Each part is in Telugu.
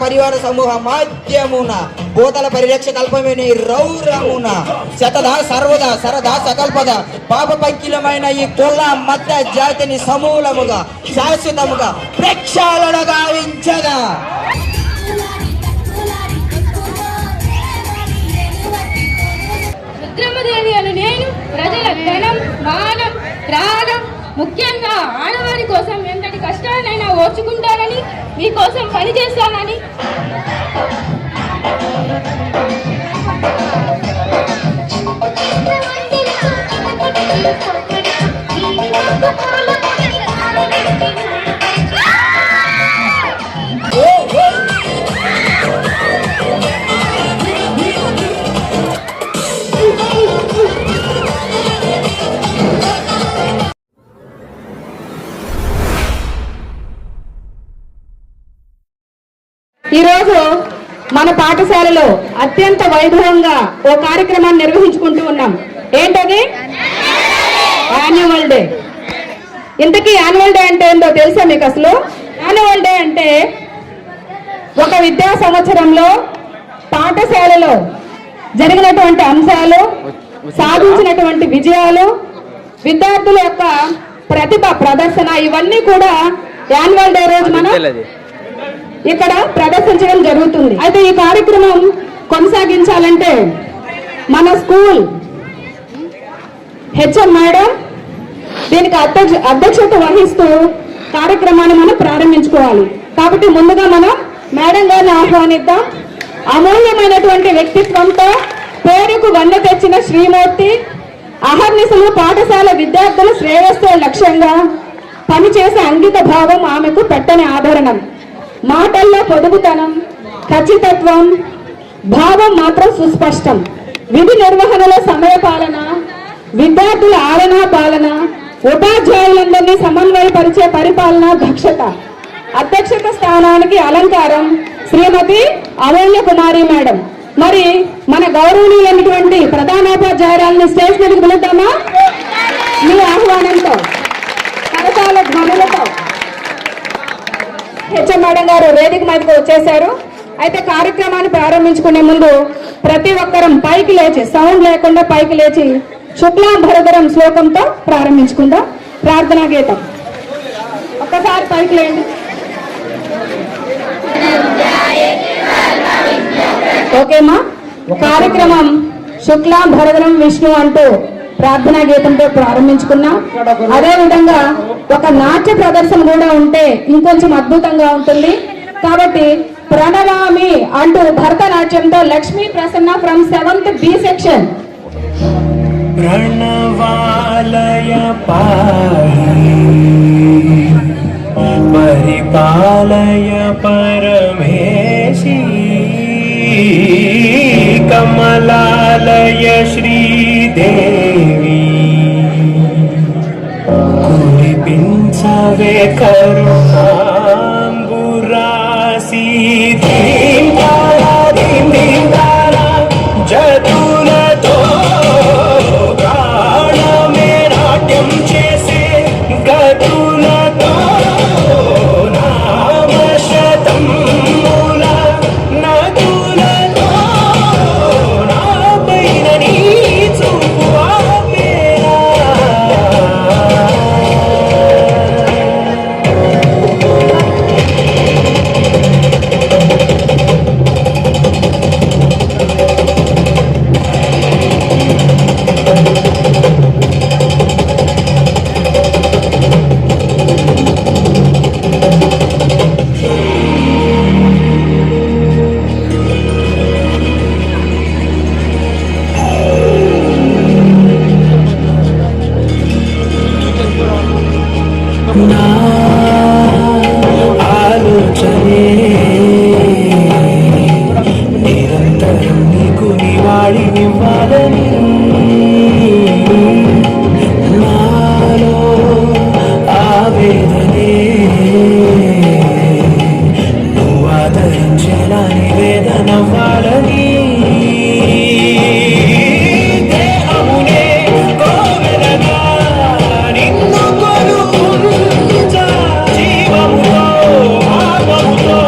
పరివార సమూహ మాధ్యమున భూతల పరిరక్ష కల్పమైన రౌరమున శతదా సర్వదా సరదా సకల్పద పాప పంకిలమైన ఈ కుల మత జాతిని సమూలముగా శాశ్వతముగా ప్రక్షాళన గావించగా. రుద్రమదేవి అను నేను ప్రజల ధనం మానం త్యాగం ముఖ్యంగా ఆడవారి కోసం ఎంతటి కష్టాలైనా ఓర్చుకుంటానని మీకోసం పనిచేస్తానని ఈరోజు మన పాఠశాలలో అత్యంత వైభవంగా ఓ కార్యక్రమాన్ని నిర్వహించుకుంటూ ఉన్నాం. ఏంటది? Annual day. ఇంతకీ యాన్యువల్ డే అంటే ఏంటో తెలుసా మీకు? అసలు యాన్యువల్ డే అంటే ఒక విద్యా సంవత్సరంలో పాఠశాలలో జరిగినటువంటి అంశాలు, సాధించినటువంటి విజయాలు, విద్యార్థుల యొక్క ప్రతిభ ప్రదర్శన ఇవన్నీ కూడా యాన్యువల్ డే రోజు మనం ఇక్కడ ప్రదర్శించడం జరుగుతుంది. అయితే ఈ కార్యక్రమం కొనసాగించాలంటే మన స్కూల్ హెచ్ఎం మేడం దీనికి అధ్యక్షత వహిస్తూ కార్యక్రమాన్ని మనం ప్రారంభించుకోవాలి. కాబట్టి ముందుగా మనం మేడం గారిని ఆహ్వానిద్దాం. అమూల్యమైనటువంటి వ్యక్తిత్వంతో పేరుకు వన్నె తెచ్చిన శ్రీమూర్తి అహర్నిశలు పాఠశాల విద్యార్థుల శ్రేయస్సే లక్ష్యంగా పనిచేసే అంకిత భావం ఆమెకు పెట్టని ఆభరణం. మాటల్లో పొదుపుతనం, ఖచ్చితత్వం, భావం మాత్రం సుస్పష్టం. విధి నిర్వహణలో సమయపాలన, విద్యార్థుల ఆలనా పాలన, ఉపాధ్యాయులందరినీ సమన్వయపరిచే పరిపాలన దక్షత. అధ్యక్షత స్థానానికి అలంకారం శ్రీమతి అమూల్య కుమారి మేడం. మరి మన గౌరవనీయులైనటువంటి ప్రధానోపాధ్యాయురాలని స్టేజ్ మీదకి పిలుద్దామా? మీ ఆహ్వానంతో కరతాల ధ్వనులతో హెచ్ఎం మేడం గారు వేదిక మీదకి వచ్చేశారు. అయితే కార్యక్రమాన్ని ప్రారంభించుకునే ముందు ప్రతి ఒక్కరం పైకి లేచి, సౌండ్ లేకుండా పైకి లేచి శుక్లాం భరధరం శ్లోకంతో ప్రారంభించుకుందాం. ప్రార్థనా గీతం ఒక్కసారి పైకి లేండి. ఓకేమా? కార్యక్రమం శుక్లాం భరధరం విష్ణు అంటూ ప్రార్థనా గీతంతో ప్రారంభించుకున్నాం. అదే విధంగా ఒక నాట్య ప్రదర్శన కూడా ఉంటే ఇంకొంచెం అద్భుతంగా ఉంటుంది. కాబట్టి ప్రణవామి అంటూ భరతనాట్యంతో Lakshmi Prasanna from 7th B section. ప్రణవాలయ పాహి పరిపాలయ పరమేశి కమలాలయ శ్రీదేవి కురిపించవే కరుణాంబురాసి ధీం తారా ధీం ధీం తారా జతులతో ప్రాణమే నాట్యం చేసే గతులతో నామశతం మూల నదులతో నా పైన నీ చూపు ఆపేరా. నా ఆలోచనే నిరంతరం నీకు నివాళినివ్వాలని నాలో ఆవేదనే నువ్వు ఆదరించేలా నివేదనవ్వాలని జీవముతో ఆత్మముతో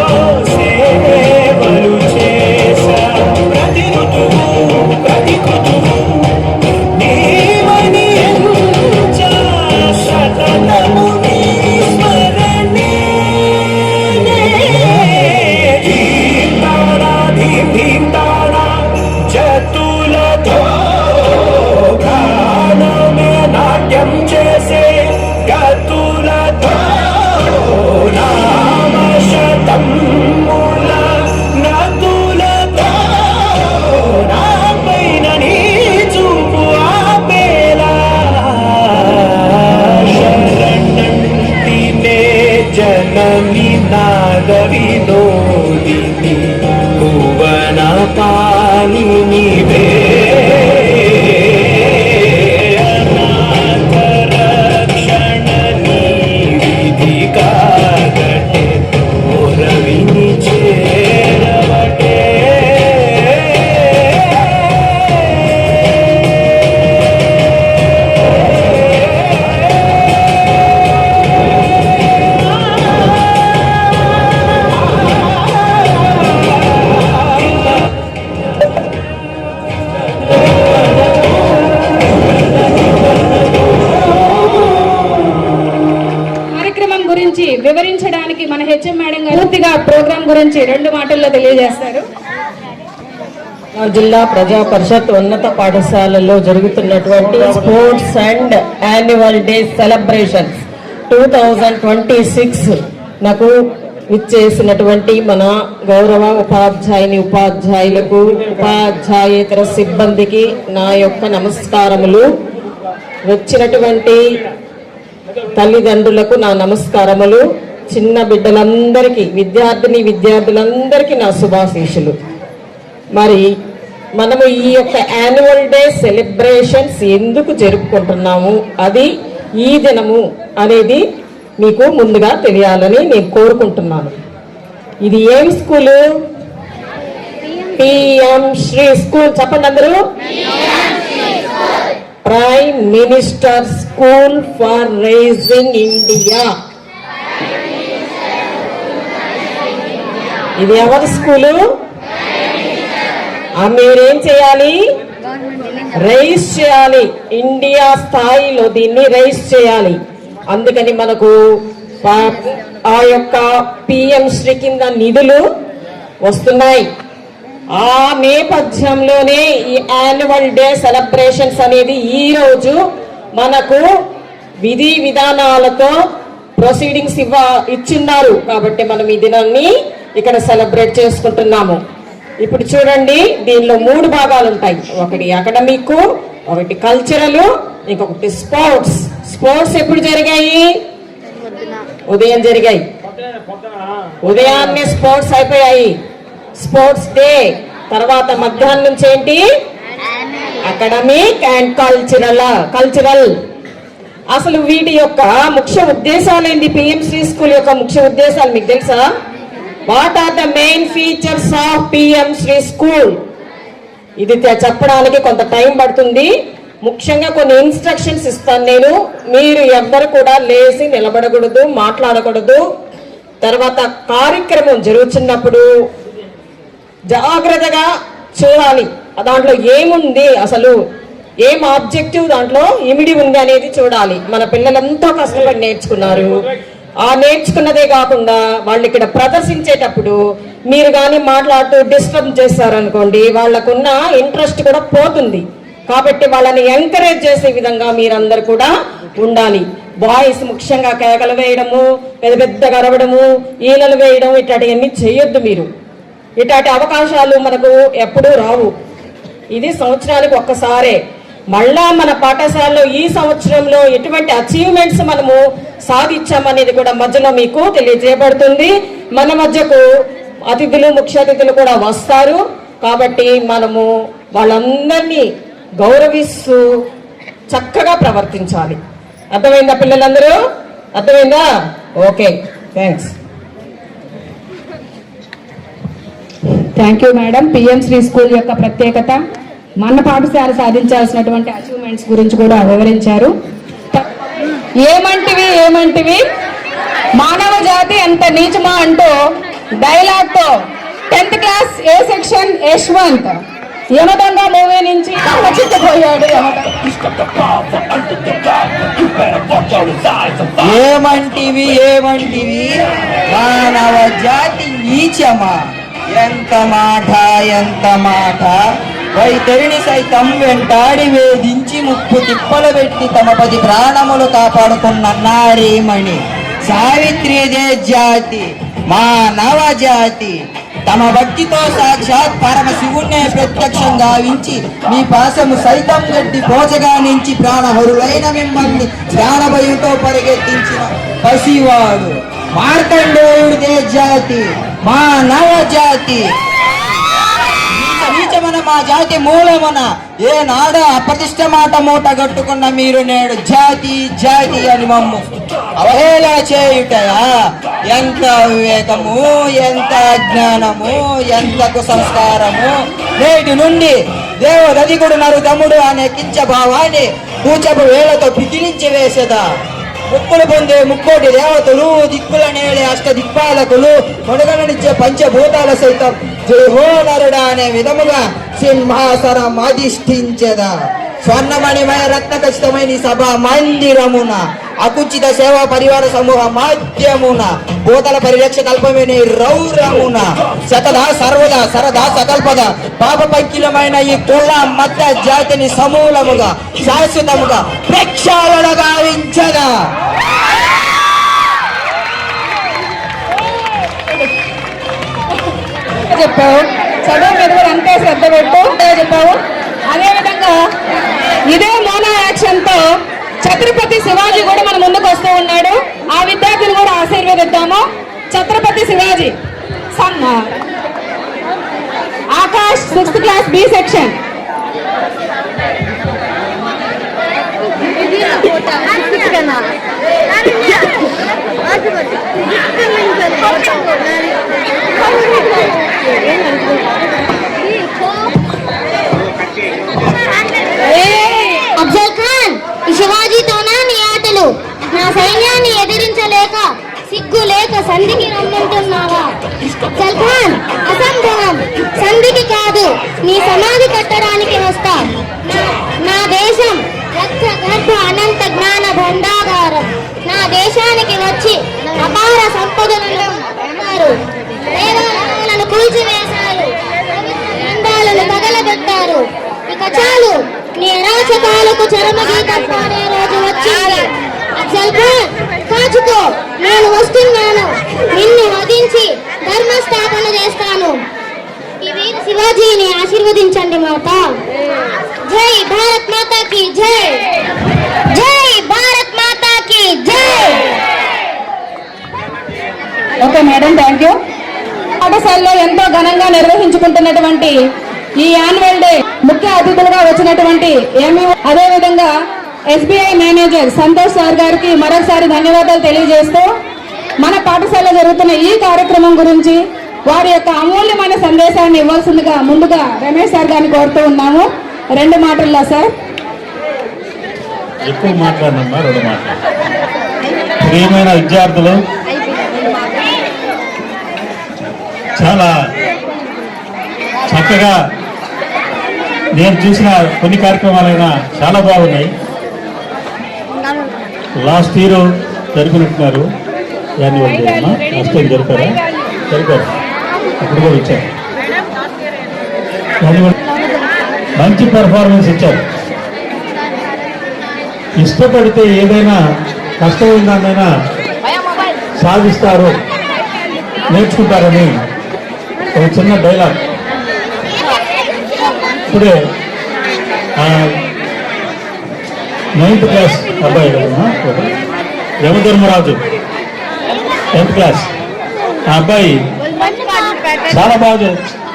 వివరించడానికి మన హెచ్ఎం మేడం గారు పూర్తిగా ప్రోగ్రాం గురించి 2 మాటల్లో తెలియజేస్తారు. జిల్లా ప్రజా పరిషత్ ఉన్నత పాఠశాలలో జరుగుతున్నటువంటి sports and annual day celebrations 2026 నాకు ఇచ్చేసినటువంటి మన గౌరవ ఉపాధ్యాయులకు ఉపాధ్యాయేతర సిబ్బందికి నా యొక్క నమస్కారములు. వచ్చినటువంటి తల్లిదండ్రులకు నా నమస్కారములు. చిన్న బిడ్డలందరికీ విద్యార్థులందరికీ నా శుభాశీస్సులు. మరి మనము ఈ యొక్క యాన్యువల్ డే సెలబ్రేషన్స్ ఎందుకు జరుపుకుంటున్నాము, అది ఈ దినము అనేది మీకు ముందుగా తెలియాలని నేను కోరుకుంటున్నాను. ఇది ఏం స్కూలు? PM Shri school. చెప్పండి అందరూ. Prime minister school for rising India. ఇది ఎవరి స్కూలు? మీరేం చేయాలి? రైజ్ చేయాలి. ఇండియా స్థాయిలో దీన్ని రైజ్ చేయాలి. అందుకని మనకు ఆ యొక్క పిఎం శ్రీ కింద నిధులు వస్తున్నాయి. ఆ నేపథ్యంలోనే ఈ యాన్యువల్ డే సెలబ్రేషన్స్ అనేది ఈ రోజు మనకు విధి విధానాలతో ప్రొసీడింగ్స్ ఇచ్చిన్నారు. కాబట్టి మనం ఈ దినాన్ని ఇక్కడ సెలబ్రేట్ చేసుకుంటున్నాము. ఇప్పుడు చూడండి, దీనిలో 3 భాగాలు ఉంటాయి. ఒకటి అకాడమిక్, ఒకటి కల్చరల్, ఇంకొకటి స్పోర్ట్స్. స్పోర్ట్స్ ఎప్పుడు జరిగాయి? ఉదయం జరిగాయి. ఉదయాన్నే స్పోర్ట్స్ అయిపోయాయి. స్పోర్ట్స్ డే తర్వాత మధ్యాహ్నం నుంచి ఏంటి? Academic and cultural. అసలు వీటి యొక్క ముఖ్య ఉద్దేశాలు ఏంటి? పిఎం శ్రీ స్కూల్ యొక్క ముఖ్య ఉద్దేశాలు మీకు తెలుసా? What are the main features of PM Shri school? ఇది చెప్పడానికి కొంత టైం పడుతుంది. ముఖ్యంగా కొన్ని ఇన్స్ట్రక్షన్స్ ఇస్తాను నేను. మీరు ఎవ్వరు కూడా లేచి నిలబడకూడదు, మాట్లాడకూడదు. తర్వాత కార్యక్రమం జరుగుతున్నప్పుడు జాగ్రత్తగా చూడాలి. దాంట్లో ఏముంది, అసలు ఏం ఆబ్జెక్టివ్ దాంట్లో ఇమిడి ఉంది అనేది చూడాలి. మన పిల్లలు ఎంతో కష్టపడి నేర్చుకున్నారు. ఆ నేర్చుకున్నదే కాకుండా వాళ్ళు ఇక్కడ ప్రదర్శించేటప్పుడు మీరు కానీ మాట్లాడుతూ డిస్టర్బ్ చేస్తారనుకోండి, వాళ్ళకున్న ఇంట్రెస్ట్ కూడా పోతుంది. కాబట్టి వాళ్ళని ఎంకరేజ్ చేసే విధంగా మీరందరూ కూడా ఉండాలి. బాయ్స్ ముఖ్యంగా కేకలు వేయడము, పెద్దగా అరవడము, ఈలలు వేయడం ఇట్లాంటివన్నీ చేయొద్దు. మీరు ఇట్లాంటి అవకాశాలు మనకు ఎప్పుడూ రావు. ఇది సంవత్సరానికి ఒక్కసారే. మళ్ళా మన పాఠశాలలో ఈ సంవత్సరంలో ఎటువంటి అచీవ్మెంట్స్ మనము సాధించామనేది కూడా మధ్యలో మీకు తెలియజేయబడుతుంది. మన మధ్యకు ముఖ్య అతిథులు కూడా వస్తారు. కాబట్టి మనము వాళ్ళందరినీ గౌరవిస్తూ చక్కగా ప్రవర్తించాలి. అర్థమైందా పిల్లలందరూ? అర్థమైందా? Okay, thanks. Thank you madam. PM Shri school యొక్క ప్రత్యేకత, మన పాఠశాల సాధించాల్సినటువంటి అచీవ్మెంట్స్ గురించి కూడా వివరించారు. ఏమంటివి మానవ జాతి ఎంత నీచమా అంటూ డైలాగ్ తో 10th క్లాస్ ఏ సెక్షన్ యశ్వంత్ యమదంగా మూవీ నుంచి చిత్తపోయాడు. ఏమంటివి మానవ జాతి నీచమా? ఎంత మాట! వైతరిని సైతం వెంటాడి వేధించి ముప్పు తిప్పలు పెట్టి తమ 10 ప్రాణములు కాపాడుకున్న నారీమణి సావిత్రిదే జాతి, మానవ జాతి. తమ భక్తితో సాక్షాత్ పరమశివుణ్ణే ప్రత్యక్షంగా గావించి మీ పాశము సైతం గడ్డి పోచగా నుంచి ప్రాణహరులైన మిమ్మల్ని ప్రాణభయంతో పరిగెత్తించిన పసివాడు మార్కండేయుడిదే జాతి, మానవ జాతి. నీచమన మా జాతి మూలమన ఏనాడ అప్రతిష్ట మాట మూట గట్టుకున్న మీరు నేడు జాతి అని మమ్ము అవహేళన చేయుటయా? ఎంత వివేకము, ఎంత అజ్ఞానము, ఎంత కుసంస్కారము! నేటి నుండి దేవదధికుడు నరుదముడు అనే కించ భావాన్ని కూచపు వేళతో పికిలించి వేసేదా? ముక్కులు పొందే ముక్కోటి దేవతలు, దిక్కుల నేడే అష్టదిక్పాలకులు, కొడుగననిచ్చే పంచభూతాల సైతం జయహో నరుడా అనే విధముగా సింహాసనం అధిష్ఠించదా. స్వర్ణమణిమయ రత్న ఖచ్చితమైన ఈ సభ మందిరమున అకుచిత సేవా పరివార సమూహ మాధ్యమున భూతల పరిరక్ష కల్పమైన ఈ రౌరమున శతదా సర్వదా సరదా సకల్పద పాప పంకిలమైన ఈ కుల మత జాతిని సమూలముగా శాశ్వతముగా ప్రక్షాళన గావించగా చెప్పావు, చదువు మీద కూడా అంతే శ్రద్ధ పెట్టు చెప్పావు. అదేవిధంగా ఇదే మోనో యాక్షన్ తో ఛత్రపతి శివాజీ కూడా మన ముందుకు వస్తూ ఉన్నాడు. ఆ విద్యార్థిని కూడా ఆశీర్వదిద్దాము. ఛత్రపతి శివాజీ సన్న Akash 6th class B section. Afzal Khan, ఈ శివాజీతోనా నీ ఆటలు? నా సైన్యాన్ని ఎదిరించలేక సిగ్గు లేక సంధికి రమ్మంటున్నావా? అఫ్జల్ ఖాన్, అసంభవం. సంధికి కాదు, నీ సమాధి కట్టడానికి వస్తా. నా దేశం రక్త గర్భ అనంత జ్ఞాన భండాగారం. నా దేశానికి వచ్చి అపార సంపదలను అన్నారు, దేవాలయాలను కూల్చివేశారు, గ్రంథాలను తగలబెట్టారు. ఇక చాలు, నీ అరాచకాలకు చరమగీతం పాడే రోజు వచ్చింది. అఫ్జల్ ఖాన్, కాచుకో, నేను వస్తున్నాను. నిన్ను వధించి ధర్మస్థాపన చేస్తాను. ఈ వీర శివాజీని ఆశీర్వదించండి మాత. జై భారత్ మాతా కి జై. జై భారత్ మాతా కి జై. Okay madam, thank you. పాఠశాలలో ఎంతో ఘనంగా నిర్వహించుకుంటున్నటువంటి ఈ యాన్యువల్ డే ముఖ్య అతిథులుగా వచ్చినటువంటి ఎంఈఓ, అదేవిధంగా ఎస్బీఐ మేనేజర్ సంతోష్ సార్ గారికి మరొకసారి ధన్యవాదాలు తెలియజేస్తూ మన పాఠశాలలో జరుగుతున్న ఈ కార్యక్రమం గురించి వారి యొక్క అమూల్యమైన సందేశాన్ని ఇవ్వాల్సిందిగా ముందుగా రమేష్ సార్ గారిని కోరుతూ ఉన్నాము. 2 మాటల్లో సార్. ఎక్కువ మాట్లాడినమ్మా, 2 మాటలు. ప్రియమైన విద్యార్థులు, చాలా చక్కగా నేను చూసిన కొన్ని కార్యక్రమాలైనా చాలా బాగున్నాయి. లాస్ట్ ఇయర్ జరిపినట్టున్నారు యాన్యువల్ డే. లాస్ట్ టైం జరిపారు అప్పుడు కూడా ఇచ్చారు. మంచి పెర్ఫార్మెన్స్ ఇచ్చారు. ఇష్టపడితే ఏదైనా కష్టమైన దాన్నైనా సాధిస్తారు, నేర్చుకుంటారని ఒక చిన్న డైలాగ్ ఇప్పుడే 9th క్లాస్ అబ్బాయి యమధర్మరాజు 10th క్లాస్ ఆ అబ్బాయి చాలా బాగా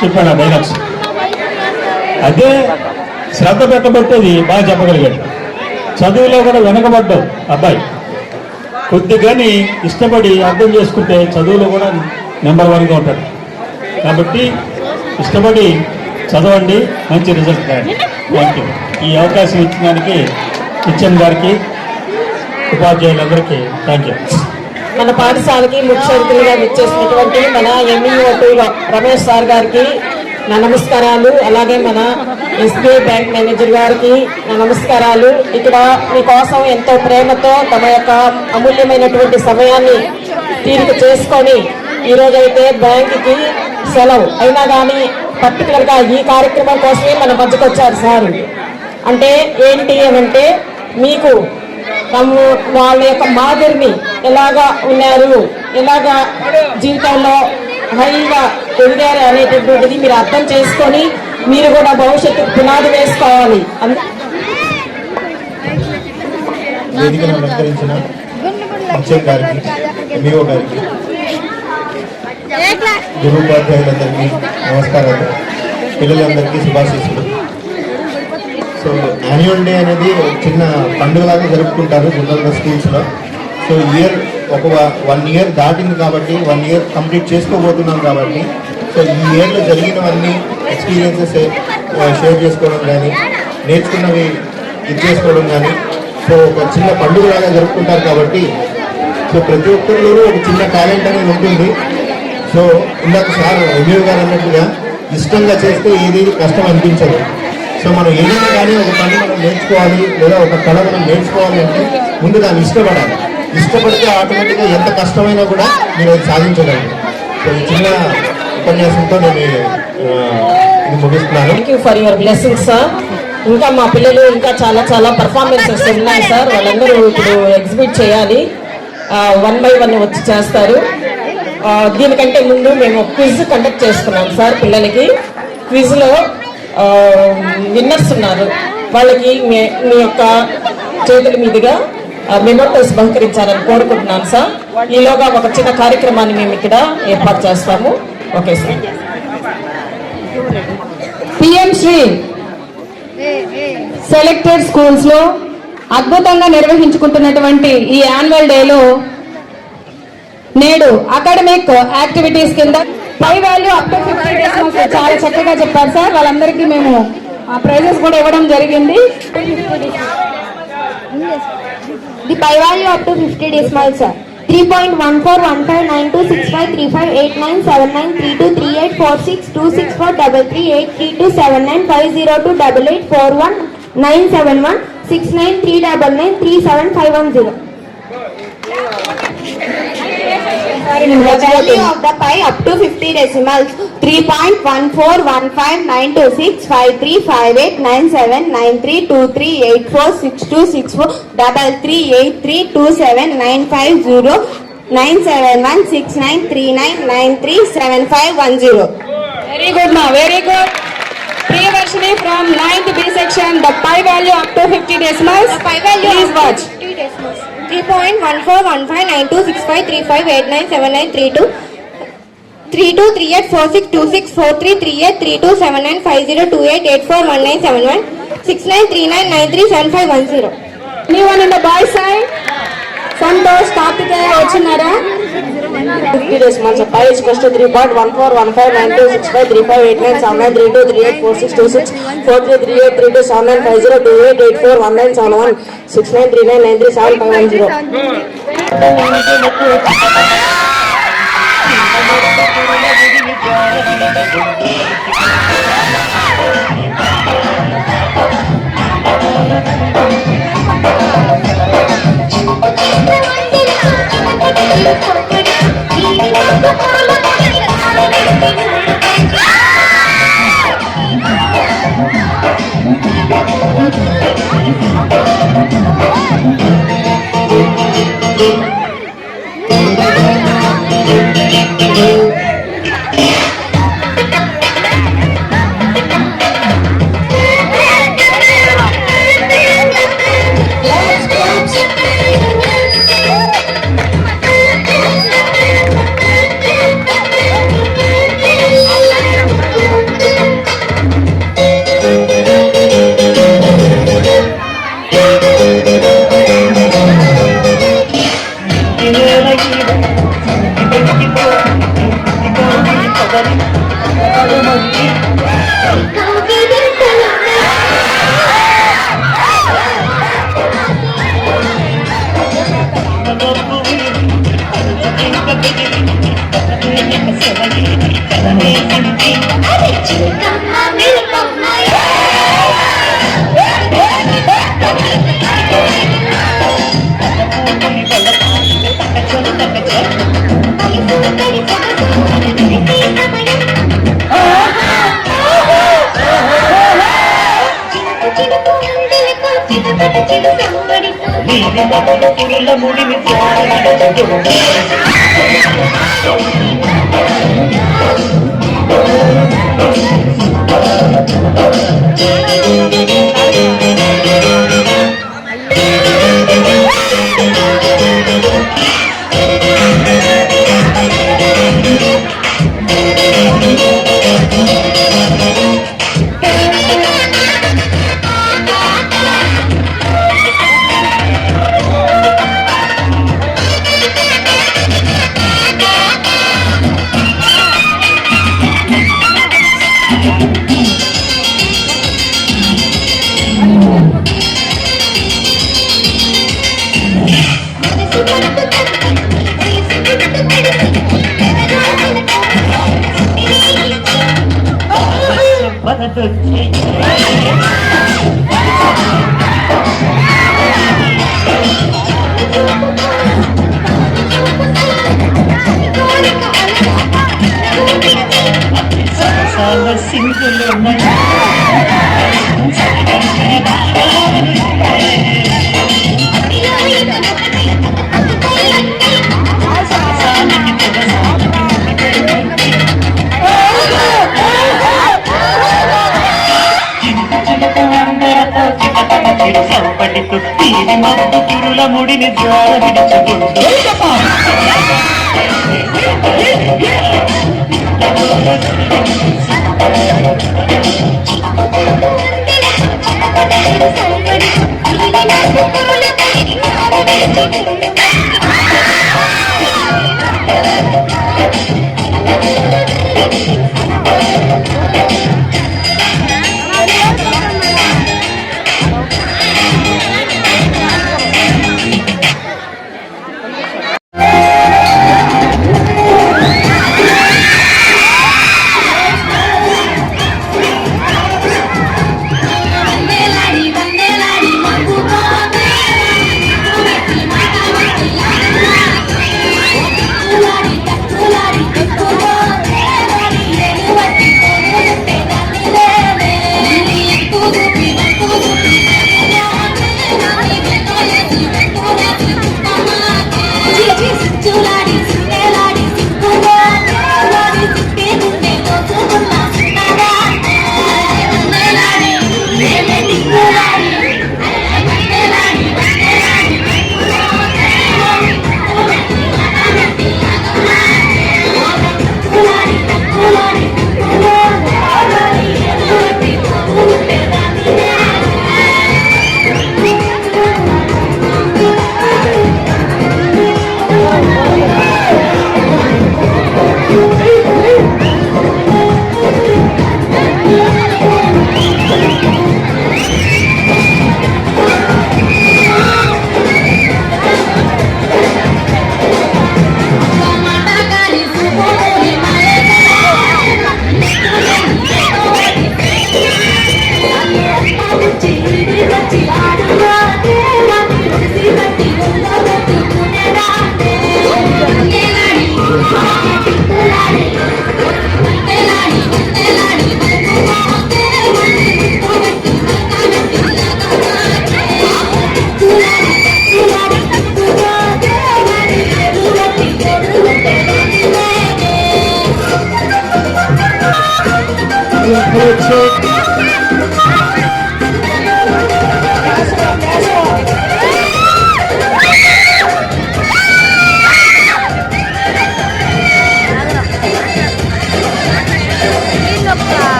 చెప్పాడు ఆ డైలాగ్స్. అదే శ్రద్ధ పెట్టబట్టేది బాగా చెప్పగలిగాడు. చదువులో కూడా వెనకబడ్డాడు అబ్బాయి. కొద్దిగాని ఇష్టపడి అర్థం చేసుకుంటే చదువులో కూడా నెంబర్ 1గా ఉంటాడు. కాబట్టి ఇష్టపడి చదవండి, మంచి రిజల్ట్ రాయండి. Thank you. ఈ అవకాశం ఇచ్చినందుకు కిచెన్ గారికి, ఉపాధ్యాయులందరికీ థ్యాంక్ యూ. మన పాఠశాలకి ముఖ్య అతిథులుగా విచ్చేసినటువంటి మన ఎంఈఓ రమేష్ సార్ గారికి నా నమస్కారాలు. అలాగే మన ఎస్బీఐ బ్యాంక్ మేనేజర్ గారికి నా నమస్కారాలు. ఇక్కడ మీకోసం ఎంతో ప్రేమతో తమ యొక్క అమూల్యమైనటువంటి సమయాన్ని తీరిక చేసుకొని ఈరోజైతే బ్యాంకుకి సెలవు అయినా కానీ పర్టికులర్గా ఈ కార్యక్రమం కోసమే మన మధ్యకు వచ్చారు సార్. అంటే ఏంటి అంటే మీకు వాళ్ళ యొక్క మాదిరిని ఎలాగా ఉన్నారు, ఎలాగా జీవితంలో హైగా ఎదిగారు అనేటటువంటిది మీరు అర్థం చేసుకొని మీరు కూడా భవిష్యత్తు పునాది వేసుకోవాలి. వేదికను అలంకరించిన అక్షయ్ గారికి, ఎంఈఓ గారికి, గురు ఉపాధ్యాయులందరికీ నమస్కారాలు. పిల్లలందరికీ శుభాశీస్సులు. సో యాన్యువల్ డే అనేది చిన్న పండుగలాగా జరుపుకుంటారు జనరల్గా స్కూల్స్లో. సో ఒక 1 ఇయర్ దాటింది కాబట్టి 1 ఇయర్ కంప్లీట్ చేసుకోబోతున్నాం కాబట్టి సో ఈ ఇయర్లో జరిగినవన్నీ ఎక్స్పీరియన్సెస్ షేర్ చేసుకోవడం కానీ, నేర్చుకున్నవి ఇది చేసుకోవడం కానీ సో ఒక చిన్న పండుగలాగా జరుపుకుంటారు కాబట్టి సో ప్రతి ఒక్కరిలోనూ ఒక చిన్న టాలెంట్ అనేది ఉంటుంది. సో ఇందాక సార్ ఎంఈఓ గారు అన్నట్టుగా ఇష్టంగా చేస్తే ఏది కష్టం అనిపించదు. సో మనం ఏదైనా కానీ ఒక పని మనం నేర్చుకోవాలి లేదా ఒక కళ మనం నేర్చుకోవాలి అంటే ముందు దాన్ని ఇష్టపడాలి. ఇష్టపడితే ఆటోమేటిక్గా ఎంత కష్టమైనా కూడా మీరు అది సాధించగలరు. సో ఈ చిన్న ఉపన్యాసంతో నేను ఇది ముగిస్తున్నాను. Thank you for your blessings sir. ఇంకా మా పిల్లలు ఇంకా చాలా చాలా పర్ఫార్మెన్సెస్ ఉన్నాయి సార్. వాళ్ళందరూ ఇప్పుడు ఎగ్జిబిట్ చేయాలి, 1 by 1 వచ్చి చేస్తారు. దీనికంటే ముందు మేము క్విజ్ కండక్ట్ చేస్తున్నాం సార్. పిల్లలకి క్విజ్లో విన్నర్స్ ఉన్నారు. వాళ్ళకి మీ యొక్క చేతుల మీదుగా మెమోటోస్ బహుకరించాలని కోరుకుంటున్నాను సార్. ఈలోగా ఒక చిన్న కార్యక్రమాన్ని మేము ఇక్కడ ఏర్పాటు చేస్తాము. Okay sir. PM Shri selected schools లో అద్భుతంగా నిర్వహించుకుంటున్నటువంటి ఈ యాన్యువల్ డేలో నేడు అకాడమిక్ యాక్టివిటీస్ కింద pi value up to 50 decimals చాలా చక్కగా చెప్పారు సార్. వాళ్ళందరికీ మేము ప్రైజెస్ కూడా ఇవ్వడం జరిగింది. The pi value up to 50 decimals 3.1415926358932384626488419713716939393751. Value of the pi up to 50 decimals 3.141592638358979323846264 Very good ma, very good. Priyavarshini from 9th B section, the pi value up to 50 decimals. The pi value Please up to watch. 50 decimals 3.1415926535897932 32384626433832795028841971 6939937510. Anyone in the boy side? Santosh, Kartikeya వచ్చినారా? 50 decimals. Pi is equals to 3.1415926535897932384626433832795028841971 తిరుల ముడిని జార విడిచుకుంటూ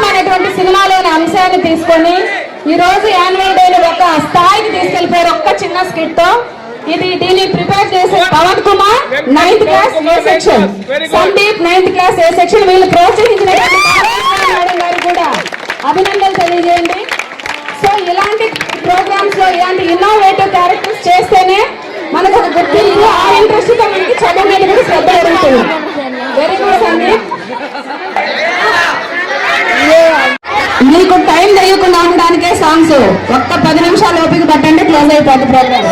అనేటువంటి సినిమాలోని అంశాన్ని తీసుకొని ఈ రోజు యాన్యువల్ డే ఒక స్థాయికి తీసుకెళ్లిపోయారు ఒక్క చిన్న స్కిట్ తో. దీన్ని ప్రిపేర్ చేసే పవన్ కుమార్ 9th క్లాస్ ఏ సెక్షన్, సందీప్ 9th క్లాస్ ఏ సెక్షన్, వీళ్ళు ప్రోత్సహించినటువంటి మేడం గారు కూడా అభినందనలు తెలియజేయండి. సో ఇలాంటి ప్రోగ్రామ్స్ లో ఇలాంటి ఇన్నోవేటివ్ క్యారెక్టర్స్ చేస్తేనే మనకు ఒక గుర్తింపు, ఆ ఇంట్రెస్ట్ తో మనకి చదువు మీద కూడా శ్రద్ధ పెరుగుతుంది. Very good Sandeep. మీకు టైం తెలియకుండా ఉండడానికే సాంగ్స్. ఒక్క 10 నిమిషాలు ఓపిక పట్టండి, క్లోజ్ అయిపోతుంది ప్రోగ్రామ్.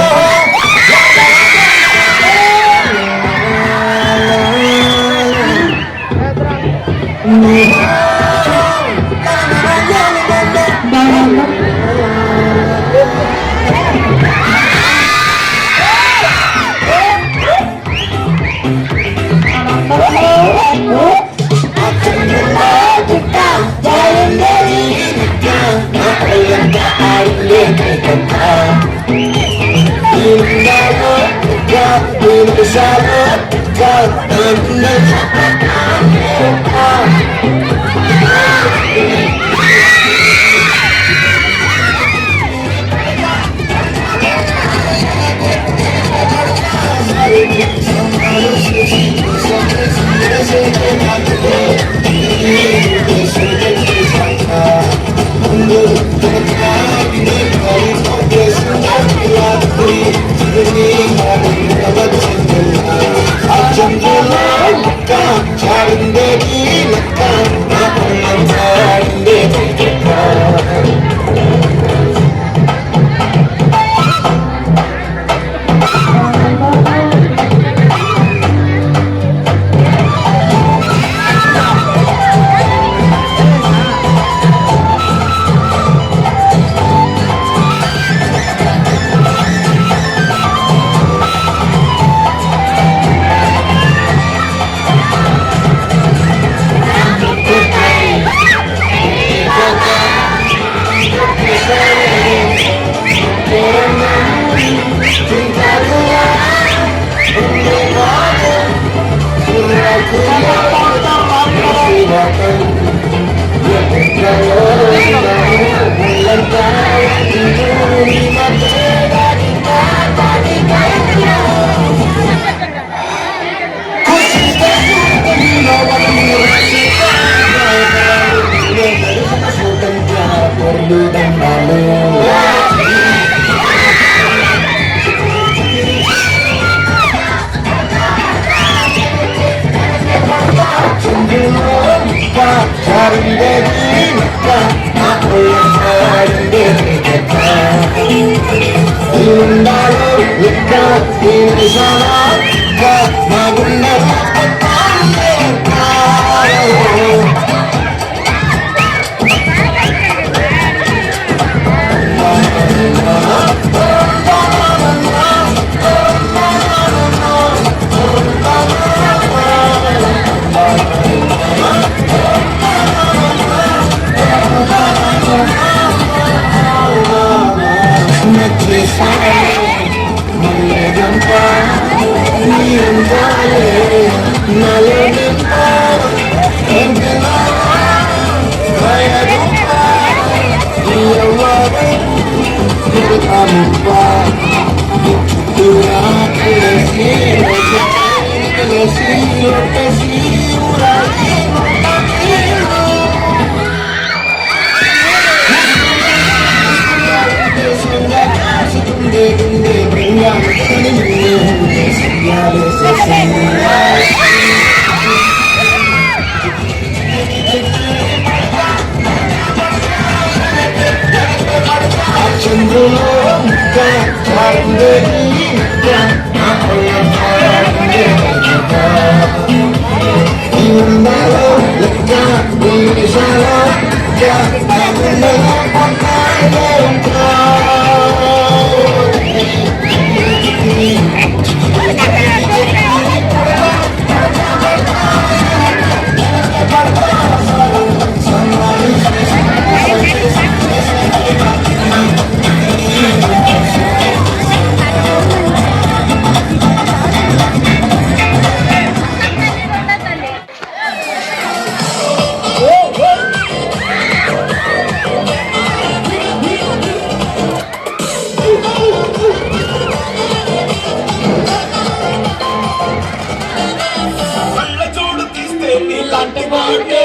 నీలాంటి మాటే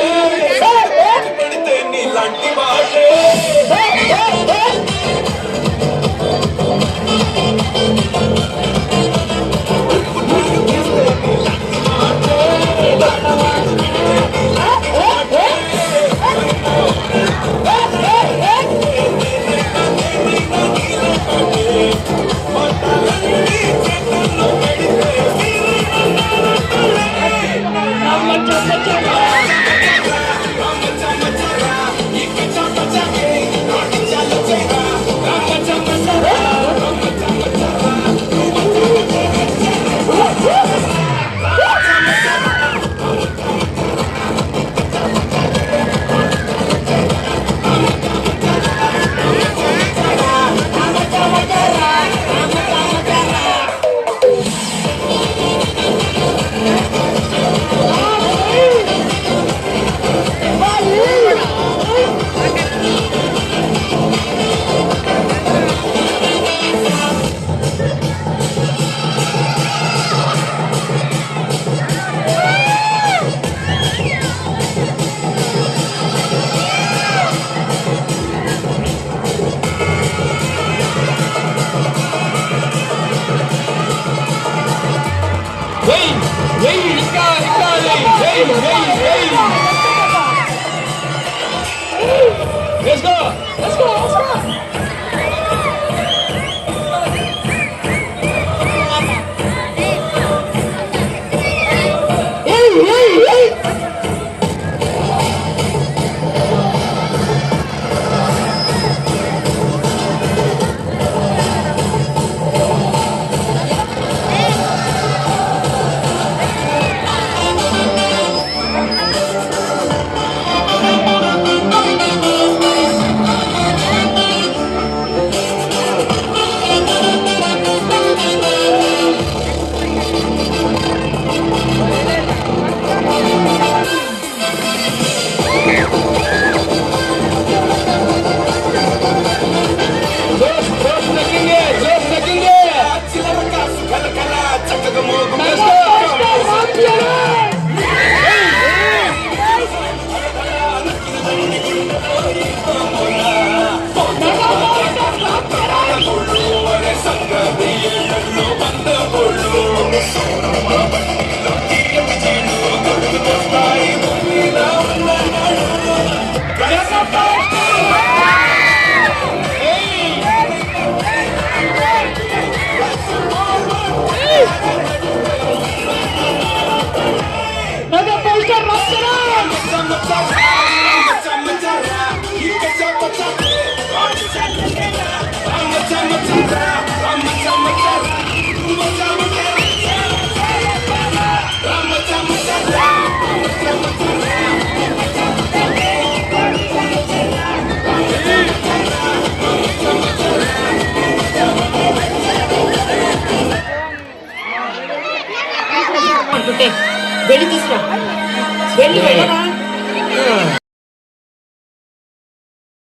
పడితే నీలాంటి మాటే వెళ్ళి తీసుకురా వెళ్ళి వెళ్ళరా